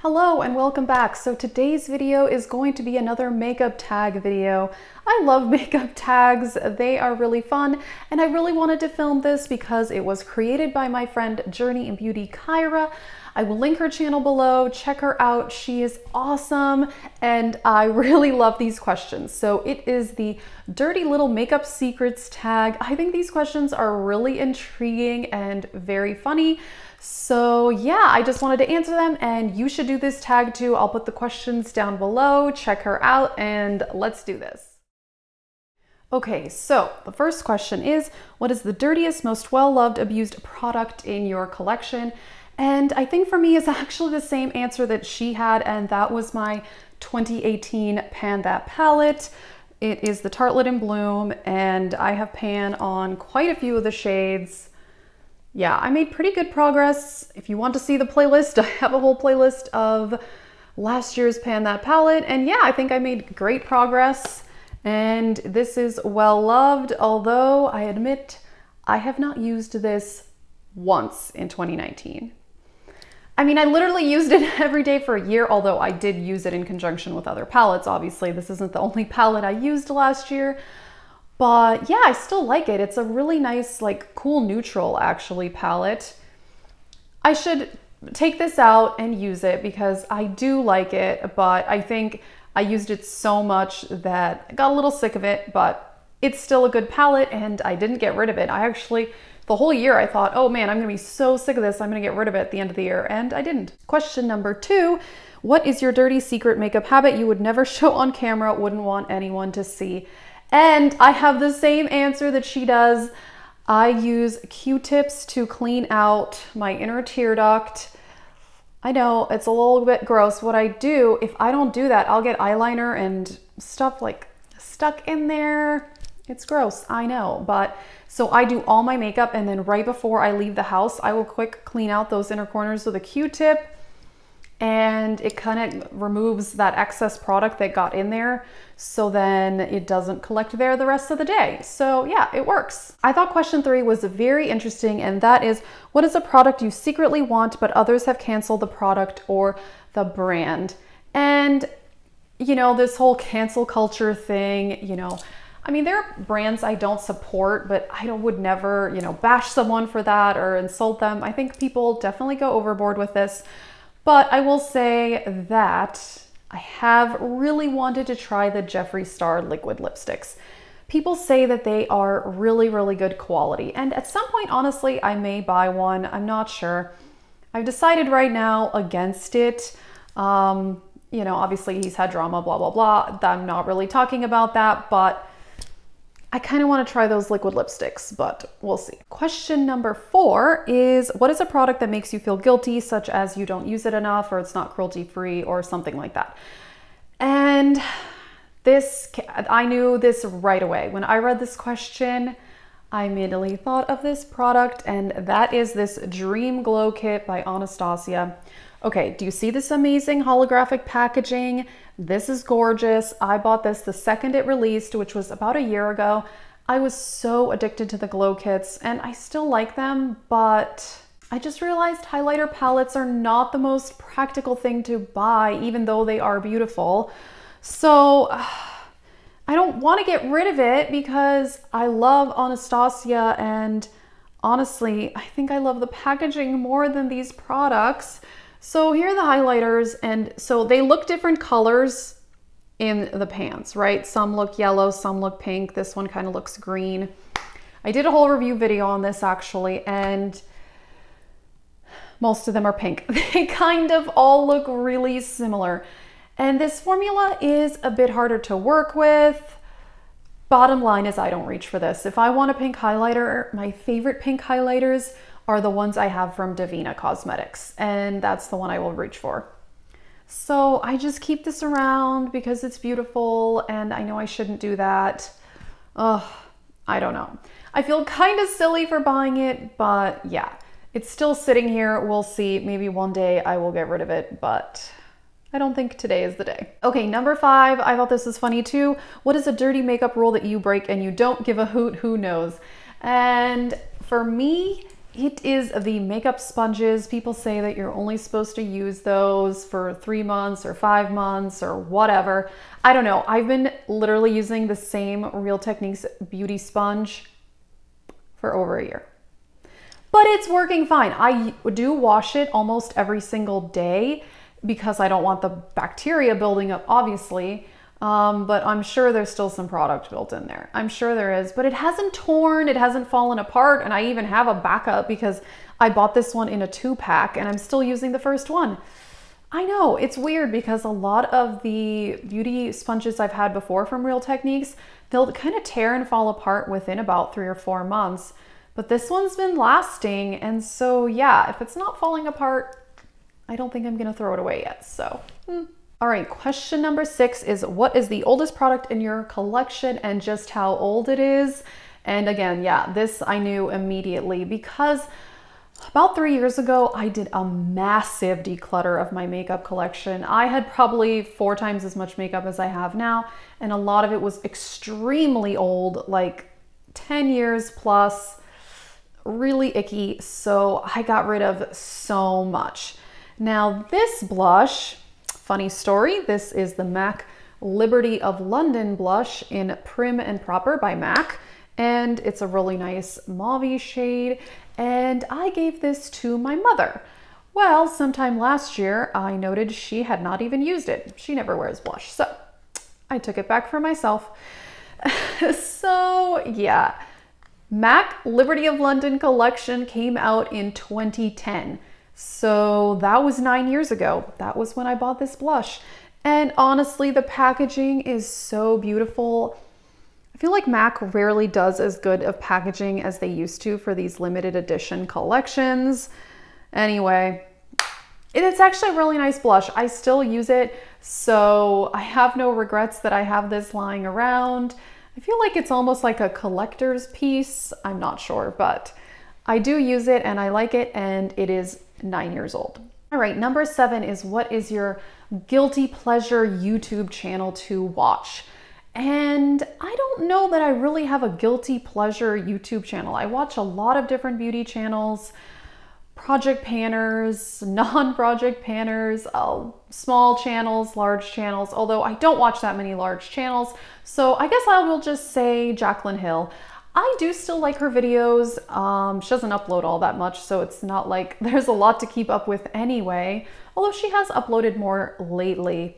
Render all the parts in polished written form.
Hello and welcome back. So today's video is going to be another makeup tag video. I love makeup tags. They are really fun and I really wanted to film this because it was created by my friend JourneyinBeauty Kyra. I will link her channel below. Check her out. She is awesome and I really love these questions. So it is the Dirty Little Makeup Secrets tag. I think these questions are really intriguing and very funny. So yeah, I just wanted to answer them and you should do this tag too. I'll put the questions down below, check her out, and let's do this. Okay, so the first question is, what is the dirtiest, most well-loved, abused product in your collection? And I think for me it's actually the same answer that she had, and that was my 2018 Pan That palette. It is the Tartelette in Bloom, and I have pan on quite a few of the shades. Yeah, I made pretty good progress. If you want to see the playlist, I have a whole playlist of last year's Pan That palette. And yeah, I think I made great progress. And this is well loved, although I admit I have not used this once in 2019. I mean, I literally used it every day for a year, although I did use it in conjunction with other palettes. Obviously, this isn't the only palette I used last year. But yeah, I still like it. It's a really nice, like cool neutral actually palette. I should take this out and use it because I do like it, but I think I used it so much that I got a little sick of it, but it's still a good palette and I didn't get rid of it. I actually, the whole year I thought, oh man, I'm gonna be so sick of this, I'm gonna get rid of it at the end of the year, and I didn't. Question number 2, what is your dirty secret makeup habit you would never show on camera, wouldn't want anyone to see? And I have the same answer that she does. I use Q-tips to clean out my inner tear duct. I know it's a little bit gross. What I do, if I don't do that, I'll get eyeliner and stuff like stuck in there. It's gross, I know. But so I do all my makeup and then right before I leave the house, I will quick clean out those inner corners with a Q-tip. And it kind of removes that excess product that got in there, so then it doesn't collect there the rest of the day. So yeah, it works. I thought question 3 was very interesting, and that is, what is a product you secretly want but others have canceled the product or the brand? And you know, this whole cancel culture thing, you know, I mean, there are brands I don't support, but I would never, you know, bash someone for that or insult them. I think people definitely go overboard with this. But I will say that I have really wanted to try the Jeffree Star liquid lipsticks. People say that they are really, really good quality. And at some point, honestly, I may buy one. I'm not sure. I've decided right now against it. You know, obviously he's had drama, blah, blah, blah. I'm not really talking about that, but I kind of want to try those liquid lipsticks, but we'll see. Question number 4 is, what is a product that makes you feel guilty, such as you don't use it enough or it's not cruelty free or something like that? And this, I knew this right away. When I read this question, I immediately thought of this product, and that is this Dream Glow Kit by Anastasia. Okay, do you see this amazing holographic packaging? This is gorgeous. I bought this the second it released, which was about a year ago. I was so addicted to the glow kits and I still like them, but I just realized highlighter palettes are not the most practical thing to buy, even though they are beautiful. So I don't want to get rid of it because I love Anastasia, and honestly, I think I love the packaging more than these products. So here are the highlighters, and so they look different colors in the pans, right? Some look yellow, some look pink. This one kind of looks green. I did a whole review video on this actually, and most of them are pink. They kind of all look really similar. And this formula is a bit harder to work with. Bottom line is I don't reach for this. If I want a pink highlighter, my favorite pink highlighters are the ones I have from Divina Cosmetics, and that's the one I will reach for. So I just keep this around because it's beautiful, and I know I shouldn't do that. Ugh, I don't know. I feel kind of silly for buying it, but yeah, it's still sitting here. We'll see. Maybe one day I will get rid of it, but I don't think today is the day. Okay, number 5, I thought this was funny too. What is a dirty makeup rule that you break and you don't give a hoot? Who knows? And for me, It is the makeup sponges. People say that you're only supposed to use those for 3 months or 5 months or whatever. I don't know. I've been literally using the same Real Techniques beauty sponge for over a year. But it's working fine. I do wash it almost every single day because I don't want the bacteria building up, obviously. But I'm sure there's still some product built in there. I'm sure there is, but it hasn't torn, it hasn't fallen apart, and I even have a backup because I bought this one in a 2-pack and I'm still using the first one. I know, it's weird because a lot of the beauty sponges I've had before from Real Techniques, they'll kind of tear and fall apart within about 3 or 4 months. But this one's been lasting, and so yeah, if it's not falling apart, I don't think I'm gonna throw it away yet, so. All right, question number 6 is, what is the oldest product in your collection and just how old it is? And again, yeah, this I knew immediately because about 3 years ago, I did a massive declutter of my makeup collection. I had probably 4 times as much makeup as I have now, and a lot of it was extremely old, like 10 years plus, really icky, so I got rid of so much. Now this blush, funny story, this is the MAC Liberty of London blush in Prim and Proper by MAC, and it's a really nice mauve shade, and I gave this to my mother. Well, sometime last year, I noted she had not even used it. She never wears blush, so I took it back for myself. So yeah, MAC Liberty of London collection came out in 2010. So that was 9 years ago. That was when I bought this blush. And honestly, the packaging is so beautiful. I feel like MAC rarely does as good of packaging as they used to for these limited edition collections. Anyway, it's actually a really nice blush. I still use it, so I have no regrets that I have this lying around. I feel like it's almost like a collector's piece. I'm not sure, but I do use it and I like it, and it is 9 years old. All right, number 7 is, what is your guilty pleasure YouTube channel to watch? And I don't know that I really have a guilty pleasure YouTube channel. I watch a lot of different beauty channels, project panners, non-project panners, small channels, large channels, although I don't watch that many large channels. So I guess I will just say Jaclyn Hill. I do still like her videos. She doesn't upload all that much, so it's not like there's a lot to keep up with anyway, although she has uploaded more lately.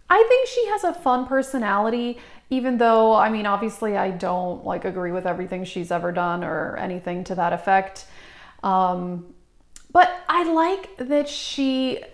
I think she has a fun personality, even though, I mean, obviously I don't like agree with everything she's ever done or anything to that effect. But I like that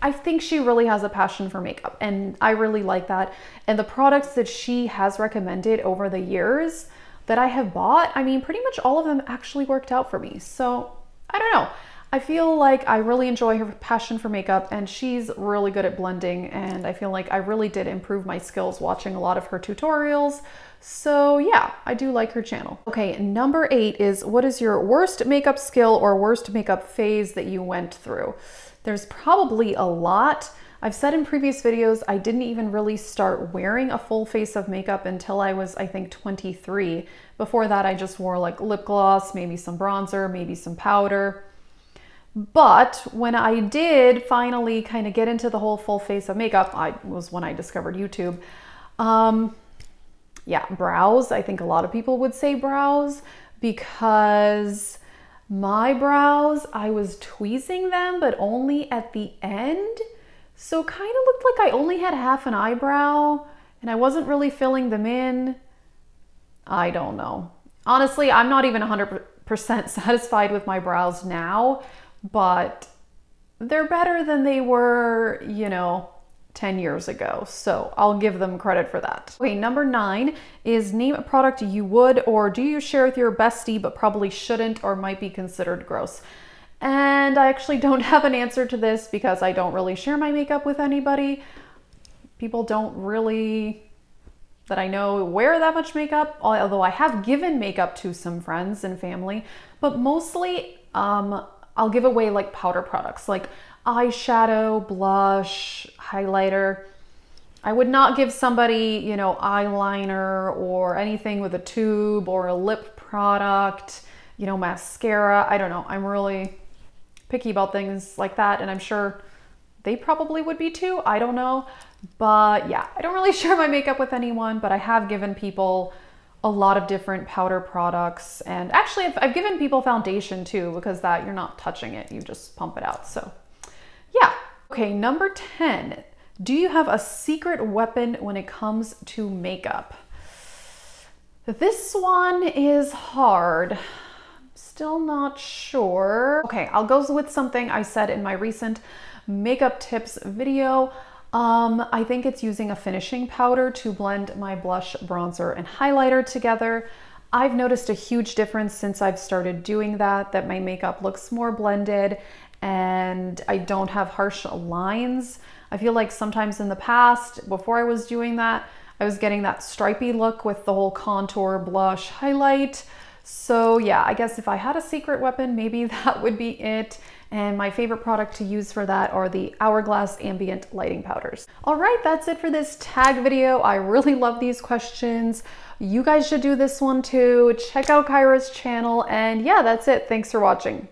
I think she really has a passion for makeup, and I really like that. And the products that she has recommended over the years that I have bought, I mean, pretty much all of them actually worked out for me. So I don't know. I feel like I really enjoy her passion for makeup, and she's really good at blending, and I feel like I really did improve my skills watching a lot of her tutorials. So yeah, I do like her channel. Okay, number 8 is, what is your worst makeup skill or worst makeup phase that you went through? There's probably a lot. I've said in previous videos, I didn't even really start wearing a full face of makeup until I was, I think, 23. Before that, I just wore like lip gloss, maybe some bronzer, maybe some powder. But when I did finally kind of get into the whole full face of makeup, was when I discovered YouTube. Yeah, brows. I think a lot of people would say brows, because my brows, I was tweezing them, but only at the end. So kind of looked like I only had half an eyebrow and I wasn't really filling them in. I don't know. Honestly, I'm not even 100% satisfied with my brows now, but they're better than they were, you know, 10 years ago. So I'll give them credit for that. Okay, number 9 is, name a product you would or do you share with your bestie but probably shouldn't or might be considered gross. And I actually don't have an answer to this because I don't really share my makeup with anybody. People don't really, that I know, wear that much makeup, although I have given makeup to some friends and family, but mostly I'll give away like powder products like eyeshadow, blush, highlighter. I would not give somebody, you know, eyeliner or anything with a tube or a lip product. you know, mascara. I don't know. I'm really picky about things like that, and I'm sure they probably would be too. I don't know. But yeah, I don't really share my makeup with anyone, but I have given people a lot of different powder products. And actually, I've given people foundation too, because that you're not touching it, you just pump it out. So yeah. Okay, number 10. Do you have a secret weapon when it comes to makeup? This one is hard. Still not sure. Okay, I'll go with something I said in my recent makeup tips video. I think it's using a finishing powder to blend my blush, bronzer, and highlighter together. I've noticed a huge difference since I've started doing that my makeup looks more blended and I don't have harsh lines. I feel like sometimes in the past, before I was doing that, I was getting that stripy look with the whole contour, blush, highlight. So yeah, I guess if I had a secret weapon, maybe that would be it. And my favorite product to use for that are the Hourglass Ambient Lighting Powders. All right, that's it for this tag video. I really love these questions. You guys should do this one too. Check out Kyra's channel. And yeah, that's it. Thanks for watching.